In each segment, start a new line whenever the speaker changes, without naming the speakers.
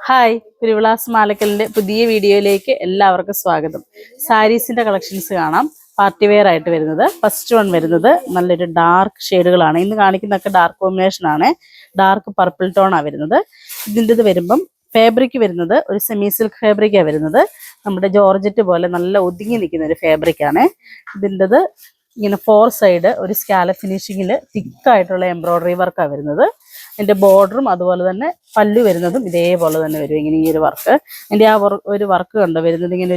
Hi, തിരുവിളാസ് മാലക്കലിന്റെ പുതിയ വീഡിയോയിലേക്ക് എല്ലാവർക്കും സ്വാഗതം. സാരീസിന്റെ കളക്ഷൻസ് കാണാം. പാർട്ടി വെയർ ആയിട്ട് വരുന്നത് ഫസ്റ്റ് വൺ വരുന്നത് നല്ലൊരു ഡാർക്ക് ഷെയ്ഡുകളാണ്. ഇന്ന് കാണിക്കുന്നതൊക്കെ ഡാർക്ക് കോമ്പിനേഷൻ ആണ്. ഡാർക്ക് പർപ്പിൾ ടോൺ ആണ് വരുന്നത്. ഇതിൻ്റെത് വരുമ്പം ഫാബ്രിക് വരുന്നത് ഒരു സെമി സിൽക്ക് ഫാബ്രിക്കാണ് വരുന്നത്. നമ്മുടെ ജോർജറ്റ് പോലെ നല്ല ഒതുങ്ങി നിൽക്കുന്ന ഒരു ഫാബ്രിക്കാണ്. ഇതിൻ്റെത് ഇങ്ങനെ 4 സൈഡ് ഒരു സ്കാലപ്പ് ഫിനിഷിങ്ങിൽ തിക്കായിട്ടുള്ള എംബ്രോയിഡറി വർക്കാണ് വരുന്നത്. അതിൻ്റെ ബോർഡറും അതുപോലെ തന്നെ പല്ലു വരുന്നതും ഇതേപോലെ തന്നെ വരും. ഇങ്ങനെ ഈ ഒരു വർക്ക്, അതിൻ്റെ ആ ഒരു വർക്ക് കണ്ടോ വരുന്നത് ഇങ്ങനെ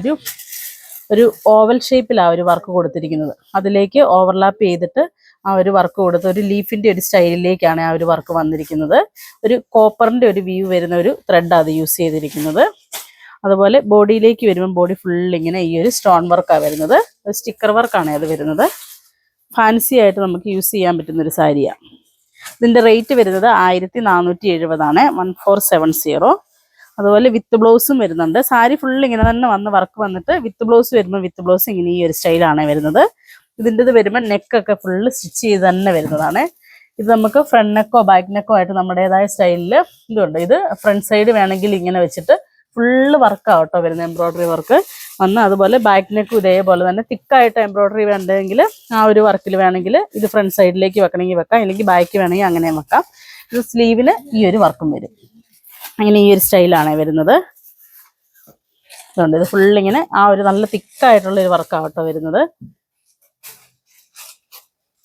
ഒരു ഓവൽ ഷേപ്പിലാണ് ഒരു വർക്ക് കൊടുത്തിരിക്കുന്നത്. അതിലേക്ക് ഓവർലാപ്പ് ചെയ്തിട്ട് ആ ഒരു വർക്ക് കൊടുത്ത് ഒരു ലീഫിൻ്റെ ഒരു സ്റ്റൈലിലേക്കാണ് ആ ഒരു വർക്ക് വന്നിരിക്കുന്നത്. ഒരു കോപ്പറിൻ്റെ ഒരു വ്യൂ വരുന്ന ഒരു ത്രെഡാണ് അത് യൂസ് ചെയ്തിരിക്കുന്നത്. അതുപോലെ ബോഡിയിലേക്ക് വരുമ്പോൾ ബോഡി ഫുൾ ഇങ്ങനെ ഈ ഒരു സ്റ്റോൺ വർക്കാണ് വരുന്നത്. ഒരു സ്റ്റിക്കർ വർക്കാണ് അത് വരുന്നത്. ഫാൻസി ആയിട്ട് നമുക്ക് യൂസ് ചെയ്യാൻ പറ്റുന്നൊരു സാരിയാണ്. ഇതിൻ്റെ റേറ്റ് വരുന്നത് 1470 ആണ്, 1470. അതുപോലെ വിത്ത് ബ്ലൗസും വരുന്നുണ്ട്. സാരി ഫുൾ ഇങ്ങനെ തന്നെ വന്ന് വർക്ക് വന്നിട്ട് വിത്ത് ബ്ലൗസ് വരുമ്പോൾ വിത്ത് ബ്ലൗസ് ഇങ്ങനെ ഈ ഒരു സ്റ്റൈലാണ് വരുന്നത്. ഇതിൻ്റെത് വരുമ്പോൾ നെക്കൊക്കെ ഫുള്ള് സ്റ്റിച്ച് ചെയ്ത് തന്നെ വരുന്നതാണ്. ഇത് നമുക്ക് ഫ്രണ്ട് നെക്കോ ബാക്ക് നെക്കോ ആയിട്ട് നമ്മുടേതായ സ്റ്റൈലിൽ ഇതുണ്ട്. ഇത് ഫ്രണ്ട് സൈഡ് വേണമെങ്കിൽ ഇങ്ങനെ വെച്ചിട്ട് ഫുള്ള് വർക്കാവട്ടോ വരുന്നത്, എംബ്രോയിഡറി വർക്ക് വന്ന്. അതുപോലെ ബാക്ക് നെക്കും ഇതേപോലെ തന്നെ തിക്കായിട്ട് എംബ്രോയിഡറി വേണ്ടെങ്കിൽ ആ ഒരു വർക്കിൽ വേണമെങ്കിൽ ഇത് ഫ്രണ്ട് സൈഡിലേക്ക് വെക്കണമെങ്കിൽ വെക്കാം, അല്ലെങ്കിൽ ബാക്ക് വേണമെങ്കിൽ അങ്ങനെ വെക്കാം. ഇത് സ്ലീവിന് ഈ ഒരു വർക്കും വരും. അങ്ങനെ ഈ ഒരു സ്റ്റൈലാണ് വരുന്നത്. ഇതുണ്ട്, ഇത് ഫുള്ളിങ്ങനെ ആ ഒരു നല്ല തിക്കായിട്ടുള്ള ഒരു വർക്കാവട്ടോ വരുന്നത്.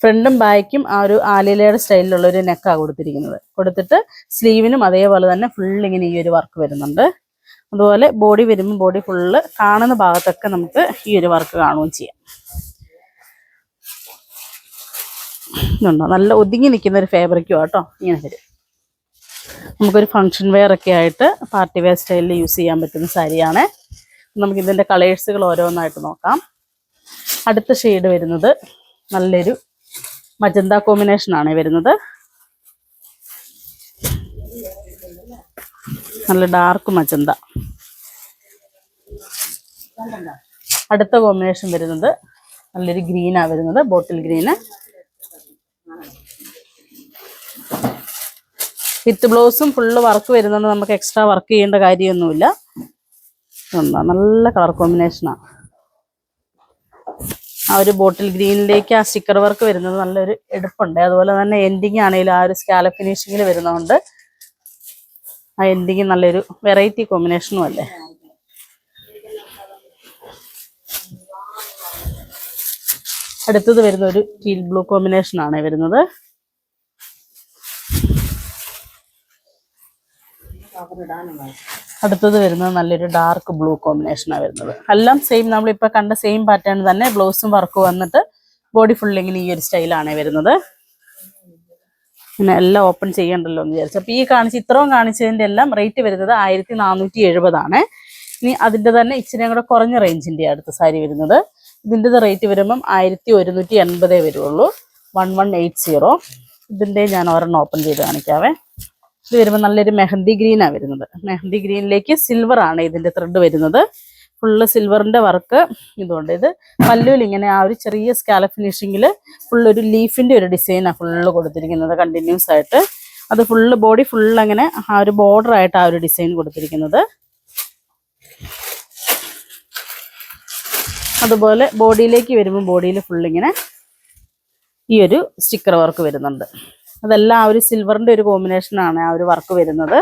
ഫ്രണ്ടും ബാക്കും ആ ഒരു ആലിലയുടെ സ്റ്റൈലിലുള്ള ഒരു നെക്കാണ് കൊടുത്തിരിക്കുന്നത്. കൊടുത്തിട്ട് സ്ലീവിനും അതേപോലെ തന്നെ ഫുള്ളിങ്ങനെ ഈ ഒരു വർക്ക് വരുന്നുണ്ട്. അതുപോലെ ബോഡി വരുമ്പോൾ ബോഡി ഫുള്ള് കാണുന്ന ഭാഗത്തൊക്കെ നമുക്ക് ഈ ഒരു വർക്ക് കാണുകയും ചെയ്യാം. ഇതുണ്ടോ, നല്ല ഒതുങ്ങി നിൽക്കുന്ന ഒരു ഫാബ്രിക്കും കേട്ടോ. ഇങ്ങനെ വരും. നമുക്കൊരു ഫങ്ഷൻ വെയർ ഒക്കെ ആയിട്ട് പാർട്ടി വെയർ സ്റ്റൈലിൽ യൂസ് ചെയ്യാൻ പറ്റുന്ന സാരിയാണ്. നമുക്കിതിൻ്റെ കളേഴ്സുകൾ ഓരോന്നായിട്ട് നോക്കാം. അടുത്ത ഷെയ്ഡ് വരുന്നത് നല്ലൊരു മജന്ത കോമ്പിനേഷനാണ് വരുന്നത്. നല്ല ഡാർക്ക് മജന്ത. അടുത്ത കോമ്പിനേഷൻ വരുന്നത് നല്ലൊരു ഗ്രീനാണ് വരുന്നത്, ബോട്ടിൽ ഗ്രീന്. വിത്ത് ബ്ലൗസും ഫുള്ള് വർക്ക് വരുന്നത്, നമുക്ക് എക്സ്ട്രാ വർക്ക് ചെയ്യേണ്ട കാര്യമൊന്നുമില്ല. നല്ല കളർ കോമ്പിനേഷനാണ്. ആ ഒരു ബോട്ടിൽ ഗ്രീനിലേക്ക് ആ സ്റ്റിക്കർ വർക്ക് വരുന്നത് നല്ലൊരു എടുപ്പുണ്ട്. അതുപോലെ തന്നെ എൻഡിങ് ആണെങ്കിലും ആ ഒരു സ്കാലപ്പ് ഫിനിഷിങ്ങിൽ വരുന്നതുകൊണ്ട് ആ എൻഡിങ് നല്ലൊരു വെറൈറ്റി കോമ്പിനേഷനും അല്ലേ. അടുത്തത് വരുന്ന ഒരു ടീൽ ബ്ലൂ കോമ്പിനേഷനാണ് വരുന്നത്. അടുത്തത് വരുന്നത് നല്ലൊരു ഡാർക്ക് ബ്ലൂ കോമ്പിനേഷനാണ് വരുന്നത്. എല്ലാം സെയിം, നമ്മളിപ്പോൾ കണ്ട സെയിം പാറ്റേൺ തന്നെ ബ്ലൗസും വർക്ക് വന്നിട്ട് ബോഡി ഫുള്ളിങ്ങനെ ഈ ഒരു സ്റ്റൈലാണ് വരുന്നത്. പിന്നെ എല്ലാം ഓപ്പൺ ചെയ്യണ്ടല്ലോ എന്ന് വിചാരിച്ചു. അപ്പോൾ ഈ ഇത്രയും കാണിച്ചതിൻ്റെ എല്ലാം റേറ്റ് വരുന്നത് 1470 ആണ്. ഇനി അതിൻ്റെ തന്നെ ഇച്ചിരി കൂടെ കുറഞ്ഞ റേഞ്ചിൻ്റെ അടുത്ത സാരി വരുന്നത്. ഇതിൻ്റെ റേറ്റ് വരുമ്പം 1180 വരുള്ളൂ, 1180. ഇതിൻ്റെ ഞാൻ ഒരെണ്ണം ഓപ്പൺ ചെയ്ത് കാണിക്കാവേ. ഇത് വരുമ്പോൾ നല്ലൊരു മെഹന്തി ഗ്രീനാണ് വരുന്നത്. മെഹന്തി ഗ്രീനിലേക്ക് സിൽവർ ആണ് ഇതിൻ്റെ ത്രെഡ് വരുന്നത്. ഫുള്ള് സിൽവറിൻ്റെ വർക്ക് ഇതുകൊണ്ട്. ഇത് പല്ലുവിൽ ഇങ്ങനെ ആ ഒരു ചെറിയ സ്കാലപ്പ് ഫിനിഷിങ്ങിൽ ഫുള്ളൊരു ലീഫിൻ്റെ ഒരു ഡിസൈനാണ് ഫുള്ള് കൊടുത്തിരിക്കുന്നത് കണ്ടിന്യൂസ് ആയിട്ട്. അത് ഫുള്ള് ബോഡി ഫുള്ള് അങ്ങനെ ആ ഒരു ബോർഡർ ആയിട്ട് ആ ഒരു ഡിസൈൻ കൊടുത്തിരിക്കുന്നത്. അതുപോലെ ബോഡിയിലേക്ക് വരുമ്പോൾ ബോഡിയിൽ ഫുള്ളിങ്ങനെ ഈ ഒരു സ്റ്റിക്കർ വർക്ക് വരുന്നുണ്ട്. അതെല്ലാം ആ ഒരു സിൽവറിൻ്റെ ഒരു കോമ്പിനേഷനാണ് ആ ഒരു വർക്ക് വരുന്നത്.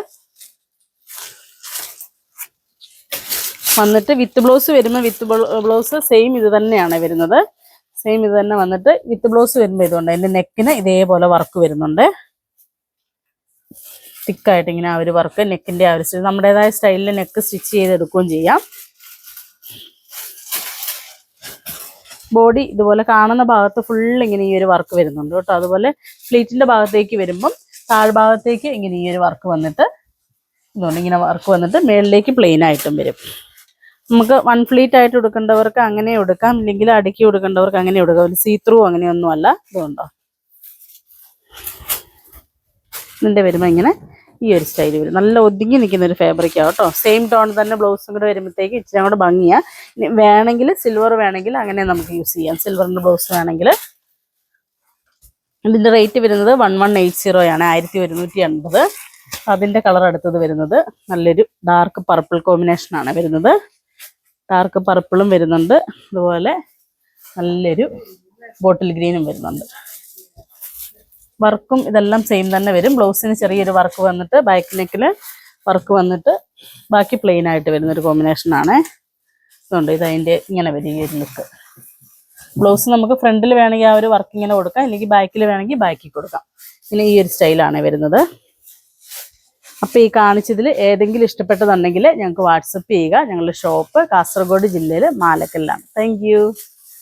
വന്നിട്ട് വിത്ത് ബ്ലൗസ് വരുമ്പോൾ വിത്ത് ബ്ലൗസ് സെയിം ഇത് തന്നെയാണ് വരുന്നത്. സെയിം ഇത് തന്നെ വന്നിട്ട് വിത്ത് ബ്ലൗസ് വരുമ്പോൾ ഇതുകൊണ്ട് അതിൻ്റെ നെക്കിന് ഇതേപോലെ വർക്ക് വരുന്നുണ്ട്. തിക്കായിട്ട് ഇങ്ങനെ ആ ഒരു വർക്ക് നെക്കിൻ്റെ ആ ഒരു നമ്മുടേതായ സ്റ്റൈലിൽ നെക്ക് സ്റ്റിച്ച് ചെയ്തെടുക്കുകയും ചെയ്യാം. ബോഡി ഇതുപോലെ കാണുന്ന ഭാഗത്ത് ഫുൾ ഇങ്ങനെ ഈ ഒരു വർക്ക് വരുന്നുണ്ട് കേട്ടോ. അതുപോലെ ഫ്ലീറ്റിൻ്റെ ഭാഗത്തേക്ക് വരുമ്പം താഴ്ഭാഗത്തേക്ക് ഇങ്ങനെ ഈ ഒരു വർക്ക് വന്നിട്ട് ഇതുകൊണ്ട് ഇങ്ങനെ വർക്ക് വന്നിട്ട് മേളിലേക്ക് പ്ലെയിൻ ആയിട്ടും വരും. നമുക്ക് 1 ഫ്ലീറ്റ് ആയിട്ട് എടുക്കേണ്ടവർക്ക് അങ്ങനെ എടുക്കാം, ഇല്ലെങ്കിൽ അടുക്കി എടുക്കേണ്ടവർക്ക് അങ്ങനെ എടുക്കാം. ഒരു സീ ത്രൂ അങ്ങനെയൊന്നും അല്ല. ഇതുകൊണ്ടോ ഇതിൻ്റെ വരുമ്പോൾ ഇങ്ങനെ ഈ ഒരു സ്റ്റൈൽ വരും. നല്ല ഒതുങ്ങി നിൽക്കുന്ന ഒരു ഫാബ്രിക്കാണ് കേട്ടോ. സെയിം ടോൺ തന്നെ ബ്ലൗസും കൂടെ വരുമ്പോഴത്തേക്ക് ഇച്ചിരി കൂടെ ഭംഗിയാണ്. വേണമെങ്കിൽ സിൽവർ വേണമെങ്കിൽ അങ്ങനെ നമുക്ക് യൂസ് ചെയ്യാം. സിൽവറിൻ്റെ ബ്ലൗസ് വേണമെങ്കിൽ. ഇതിൻ്റെ റേറ്റ് വരുന്നത് 1180 ആണ്, 1180. അതിൻ്റെ കളർ അടുത്തത് വരുന്നത് നല്ലൊരു ഡാർക്ക് പർപ്പിൾ കോമ്പിനേഷനാണ് വരുന്നത്. ഡാർക്ക് പർപ്പിളും വരുന്നുണ്ട്, അതുപോലെ നല്ലൊരു ബോട്ടിൽ ഗ്രീനും വരുന്നുണ്ട്. വർക്കും ഇതെല്ലാം സെയിം തന്നെ വരും. ബ്ലൗസിന് ചെറിയൊരു വർക്ക് വന്നിട്ട് ബാക്ക് നെക്കിൽ വർക്ക് വന്നിട്ട് ബാക്കി പ്ലെയിൻ ആയിട്ട് വരുന്നൊരു കോമ്പിനേഷനാണ്. ഇതുണ്ട്, ഇതതിൻ്റെ ഇങ്ങനെ വരും ഈ ഒരു ലുക്ക്. ബ്ലൗസ് നമുക്ക് ഫ്രണ്ടിൽ വേണമെങ്കിൽ ആ ഒരു വർക്ക് ഇങ്ങനെ കൊടുക്കാം, അല്ലെങ്കിൽ ബാക്കിൽ വേണമെങ്കിൽ ബാക്കിൽ കൊടുക്കാം. ഇങ്ങനെ ഈ ഒരു സ്റ്റൈലാണ് വരുന്നത്. അപ്പോൾ ഈ കാണിച്ചതിൽ ഏതെങ്കിലും ഇഷ്ടപ്പെട്ടതുണ്ടെങ്കിൽ ഞങ്ങൾക്ക് വാട്സപ്പ് ചെയ്യുക. ഞങ്ങളുടെ ഷോപ്പ് കാസർഗോഡ് ജില്ലയിൽ മാലക്കല്ലാണ്. താങ്ക്